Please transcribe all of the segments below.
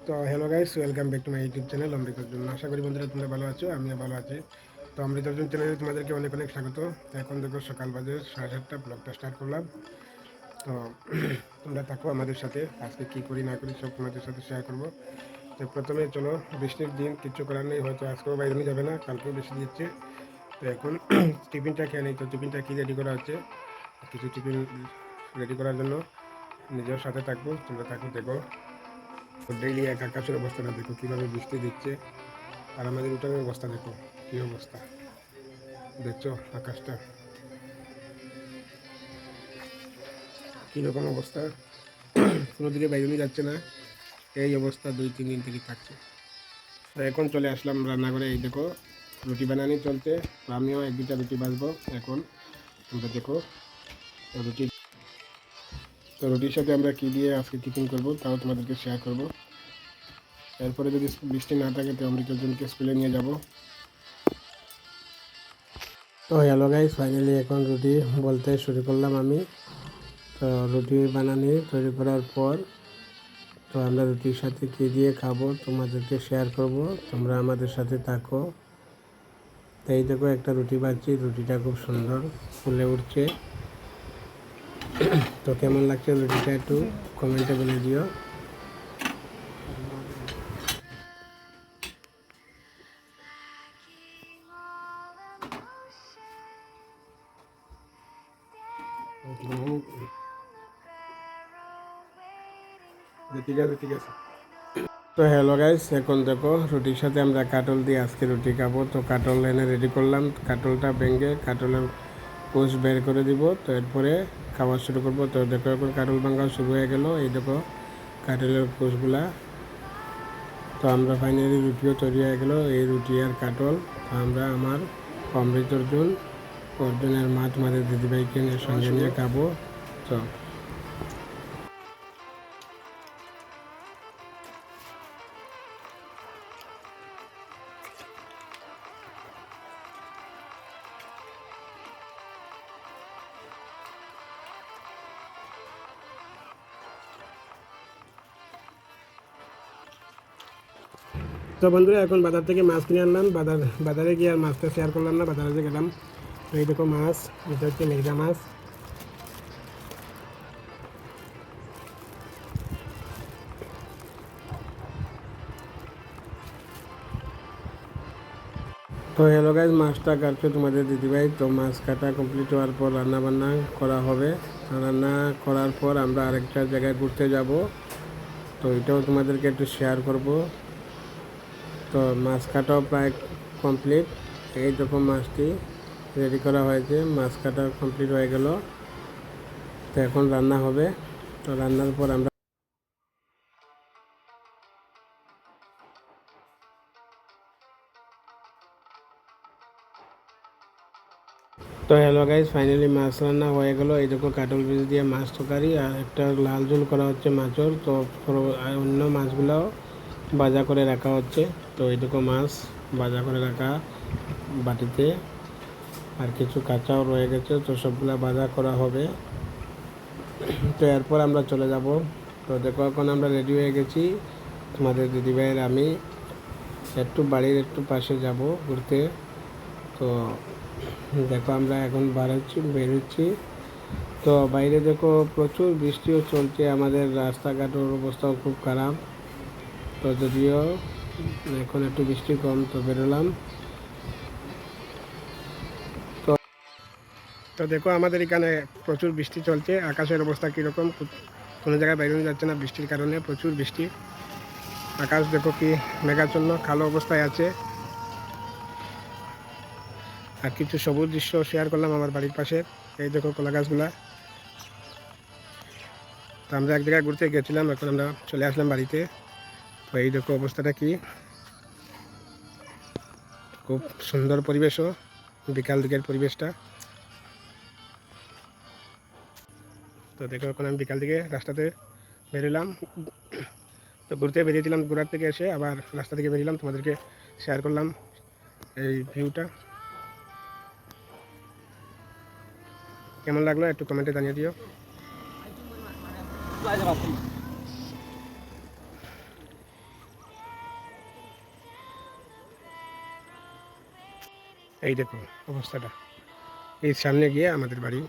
তো hello guys, welcome back to my YouTube channel Amrit Arjun. আশা করি বন্ধুরা তোমরা ভালো আছো, আমিও ভালো আছি। তো অমৃত অর্জুন চ্যানেলে তোমাদেরকে অনেক অনেক স্বাগত। তো এখন দেখো সকাল বাজে 7:30, ব্লগটা স্টার্ট করলাম। তো তোমরা থাকো আমাদের সাথে, আজকে কী করি না করি সব তোমাদের সাথে শেয়ার করবো। তো প্রথমে চলো, বৃষ্টির দিন কিচ্ছু করার নেই, হয়তো আজকেও বাইরে যাবে না, কালকেও বৃষ্টি দিচ্ছে। তো এখন টিফিনটা খেয়ে নিই। তো টিফিনটা কী রেডি করা হচ্ছে, কিছু টিফিন রেডি করার জন্য নিজের সাথে থাকবো, তোমরা থাকো দেখো। ডেইলি এক আকাশের অবস্থাটা দেখো, কীভাবে বৃষ্টি দিচ্ছে। আর আমাদের উঠানের অবস্থা দেখো, কী অবস্থা দেখছো আকাশটা, কীরকম অবস্থা। কোনো দিকে বাইরে যাচ্ছে না, এই অবস্থা 2-3 দিন থেকে থাকছে। তো এখন চলে আসলাম রান্নাঘরে, এই দেখো রুটি বানানি চলছে। তো আমিও 1-2টা রুটি বাজবো এখন, তোমরা দেখো। তো রুটির সাথে আমরা কী দিয়ে আজকে টিফিন করবো তাও তোমাদেরকে শেয়ার করবো। এরপরে যদি বৃষ্টি না থাকে তো অমৃতজনকে স্কুলে নিয়ে যাব। তো হ্যালো গাইস, ফাইনালি এখন রুটি বলতে শুরু করলাম আমি। তো রুটি বানানি তৈরি করার পর তো আমরা রুটির সাথে কী দিয়ে খাবো তোমাদেরকে শেয়ার করব, তোমরা আমাদের সাথে থাকো। তো এই দেখো একটা রুটি বানাচ্ছি, রুটিটা খুব সুন্দর ফুলে উঠছে। তো কেমন লাগছে রুটিটা একটু কমেন্টে বলে দিও। ঠিক আছে ঠিক আছে। তো হ্যালো গাইস, এখন দেখো রুটির সাথে আমরা কাটল দিয়ে আজকে রুটি খাবো। তো কাটল এনে রেডি করলাম, কাটলটা ভেঙে কাটলের কোষ বের করে দিব। তো এরপরে খাওয়া শুরু করব। তো দেখো এখন কাটল ভাঙা শুরু হয়ে গেল, এই দেখো কাটলের কোষগুলা। তো আমরা ফাইনালি রুটিও তৈরি হয়ে গেল, এই রুটি আর কাটল। তো আমরা আমার অমৃত অর্জুনের মা তোমাদের দিদিভাইকে নিয়ে সঙ্গে নিয়ে খাবো। তো তো বন্ধুরা এখন বাজার থেকে মাছ কিনে আনলাম। বাজারে গিয়ে আর মাছটা শেয়ার করলাম না, বাজারে যে গেলাম। তো এই দেখো মাছ, এটা হচ্ছে মেঘা মাছ। তো হ্যালো গাইজ, মাছটা কাটছে তোমাদের দিদিভাই। তো মাছ কাটা কমপ্লিট হওয়ার পর রান্না বান্না করা হবে। রান্না করার পর আমরা আরেকটা জায়গায় ঘুরতে যাব, তো এটাও তোমাদেরকে একটু শেয়ার করব। তো মাছ কাটাও প্রায় কমপ্লিট, এই দেখো মাছটি রেডি করা হয়েছে, মাছ কাটা কমপ্লিট হয়ে গেল। তো এখন রান্না হবে। তো রান্নার পর আমরা তো হ্যালো গাইজ, ফাইনালি মাছ রান্না হয়ে গেল। এই দেখো কাটল বীজ দিয়ে মাছ তরকারি আর একটা লাল ঝোল করা হচ্ছে মাছের। তো অন্য মাছগুলোও ভাজা করে রাখা হচ্ছে। তো এই দেখো মাছ ভাজা করে রাখা বাটিতে, আর কিছু কাঁচাও রয়ে গেছে, তো সবগুলা ভাজা করা হবে। তো এরপর আমরা চলে যাব। তো দেখো এখন আমরা রেডি হয়ে গেছি, তোমাদের দিদিভাইয়ের আমি একটু বাড়ির একটু পাশে যাব ঘুরতে। তো দেখো আমরা এখন বেরোচ্ছি। তো বাইরে দেখো প্রচুর বৃষ্টিও চলছে, আমাদের রাস্তাঘাটের অবস্থাও খুব খারাপ। তো যদিও এখন একটু বৃষ্টি কম, তো বেরোলাম। তো তো দেখো আমাদের এখানে প্রচুর বৃষ্টি চলছে, আকাশের অবস্থা কীরকম, কোনো জায়গায় বাইরে যাচ্ছে না বৃষ্টির কারণে, প্রচুর বৃষ্টি। আকাশ দেখো কি মেঘাচ্ছন্ন কালো অবস্থায় আছে। আর কিছু সবুজ দৃশ্য শেয়ার করলাম আমার বাড়ির পাশে, এই দেখো কলা গাছগুলা। তো আমরা এক জায়গায় ঘুরতে গেছিলাম, এখন আমরা চলে আসলাম বাড়িতে। তো এই দেখো অবস্থাটা কি, খুব সুন্দর পরিবেশও, বিকাল দিকের পরিবেশটা। তো দেখো এখন আমি বিকাল দিকে রাস্তাতে বেরোলাম। তো ঘুরতে বেরিয়েছিলাম, ঘোরার থেকে এসে আবার রাস্তা থেকে বেরিয়েলাম, তোমাদেরকে শেয়ার করলাম এই ভিউটা। কেমন লাগলো একটু কমেন্টে জানিয়ে দিও। এই দেখো অবস্থাটা, এই সামনে গিয়ে আমাদের বাড়ি।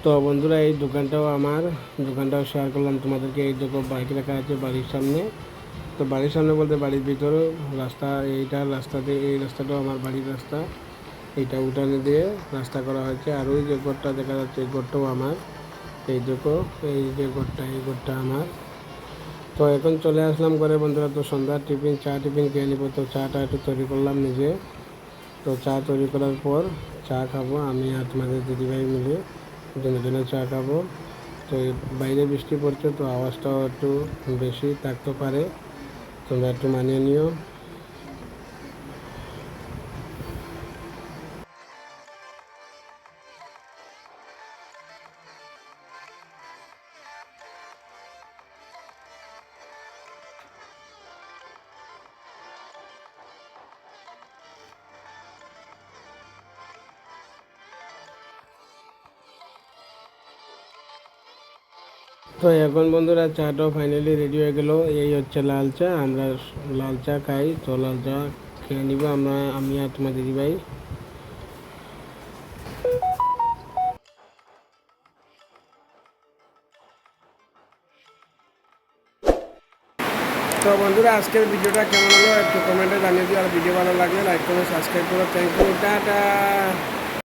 তো বন্ধুরা এই দোকানটাও আমার, দোকানটাও শেয়ার করলাম তোমাদেরকে। এই দেখো বাইক রাখা আছে বাড়ির সামনে। তো বাড়ির সামনে বলতে বাড়ির ভিতরে রাস্তা, এইটার রাস্তাতে, এই রাস্তাটাও আমার বাড়ির রাস্তা। এইটা উঠানে দিয়ে রাস্তা করা হয়েছে। আর ওই যে ঘরটা দেখা যাচ্ছে এই ঘরটাও আমার। এই দেখো এই যে ঘরটা, এই ঘরটা আমার। তো এখন চলে আসলাম ঘরে বন্ধুরা। তো সন্ধ্যার টিফিন, চা টিফিন খেয়ে নিব। তো চাটা একটু তৈরি করলাম নিজে। তো চা তৈরি করার পর চা খাবো আমি আর তোমাদের দিদিভাই মিলে, দুজনে চা খাবো। তো বাইরে বৃষ্টি পড়ছে, তো আওয়াজটাও একটু বেশি থাকতে পারে, তোমরা একটু মানিয়ে নিও। তো এখন বন্ধুরা চাটাও ফাইনালি রেডি হয়ে গেল। এই হচ্ছে লাল চা, আমরা লাল চা খাই। তো লাল চা খেয়ে নিব আমরা, আমি আর তোমার দিদিভাই। তো বন্ধুরা আজকের ভিডিওটা কেমন হলো একটু কমেন্টে জানিয়ে দিও। আর ভিডিও ভালো লাগলে লাইক করে সাবস্ক্রাইব করো। Thank you, tata.